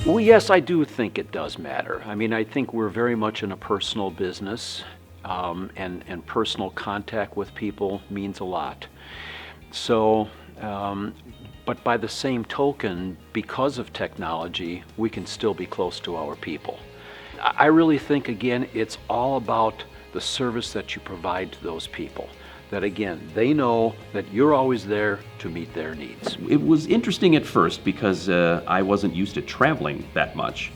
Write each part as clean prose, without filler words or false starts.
Well, yes, I do think it does matter. I mean, I think we're very much in a personal business, and personal contact with people means a lot. So, but by the same token, because of technology, we can still be close to our people. I really think, again, it's all about the service that you provide to those people. That again, they know that you're always there to meet their needs. It was interesting at first because I wasn't used to traveling that much,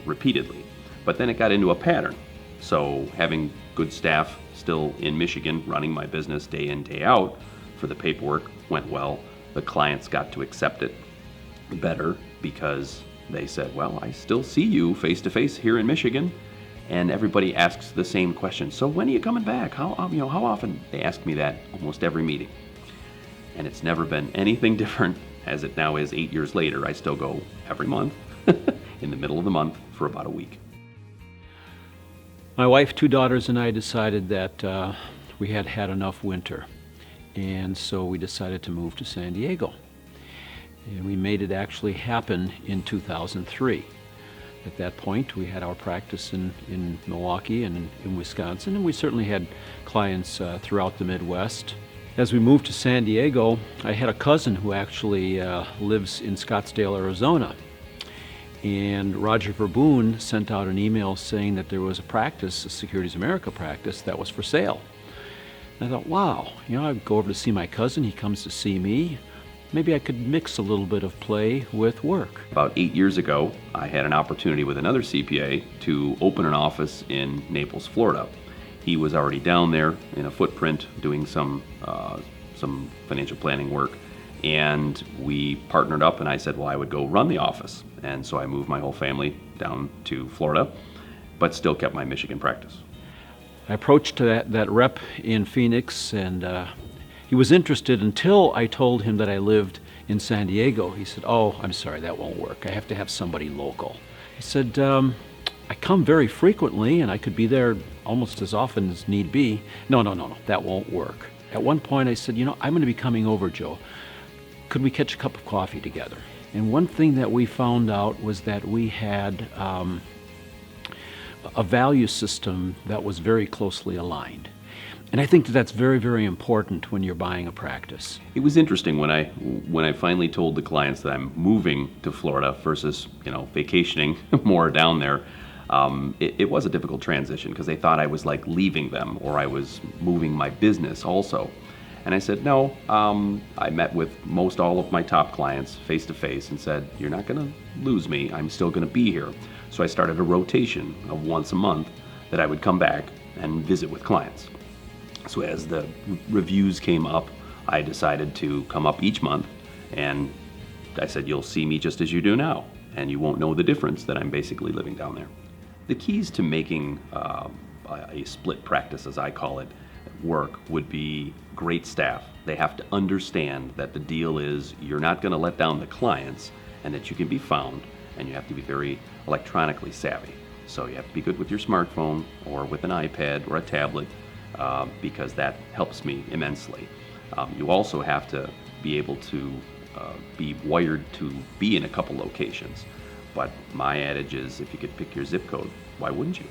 repeatedly. But then it got into a pattern. So having good staff still in Michigan running my business day in, day out for the paperwork went well. The clients got to accept it better because they said, well, I still see you face to face here in Michigan. And everybody asks the same question. So when are you coming back? How often? They ask me that almost every meeting. And it's never been anything different as it now is 8 years later. I still go every month in the middle of the month for about a week. My wife, 2 daughters, and I decided that we had had enough winter. And so we decided to move to San Diego. And we made it actually happen in 2003. At that point, we had our practice in Milwaukee and in Wisconsin, and we certainly had clients throughout the Midwest. As we moved to San Diego, I had a cousin who actually lives in Scottsdale, Arizona. And Roger Verboon sent out an email saying that there was a practice, a Securities America practice, that was for sale. And I thought, wow, I'd go over to see my cousin, he comes to see me. Maybe I could mix a little bit of play with work. About 8 years ago, I had an opportunity with another CPA to open an office in Naples, Florida. He was already down there in a footprint doing some financial planning work, and we partnered up, and I said, well, I would go run the office. And so I moved my whole family down to Florida, but still kept my Michigan practice. I approached that rep in Phoenix, and he was interested until I told him that I lived in San Diego. He said, oh, I'm sorry, that won't work. I have to have somebody local. He said, I come very frequently and I could be there almost as often as need be. No, that won't work. At one point I said, I'm going to be coming over, Joe. Could we catch a cup of coffee together? And one thing that we found out was that we had a value system that was very closely aligned. And I think that's very, very important when you're buying a practice. It was interesting when I finally told the clients that I'm moving to Florida versus vacationing more down there. It was a difficult transition because they thought I was like leaving them or I was moving my business also. And I said, no, I met with most all of my top clients face to face and said, you're not going to lose me. I'm still going to be here. So I started a rotation of once a month that I would come back and visit with clients. So as the reviews came up, I decided to come up each month, and I said, you'll see me just as you do now, and you won't know the difference that I'm basically living down there. The keys to making a split practice, as I call it, work would be great staff. They have to understand that the deal is you're not going to let down the clients and that you can be found, and you have to be very electronically savvy. So you have to be good with your smartphone or with an iPad or a tablet, because that helps me immensely. You also have to be able to be wired to be in a couple locations. But my adage is, if you could pick your zip code, why wouldn't you?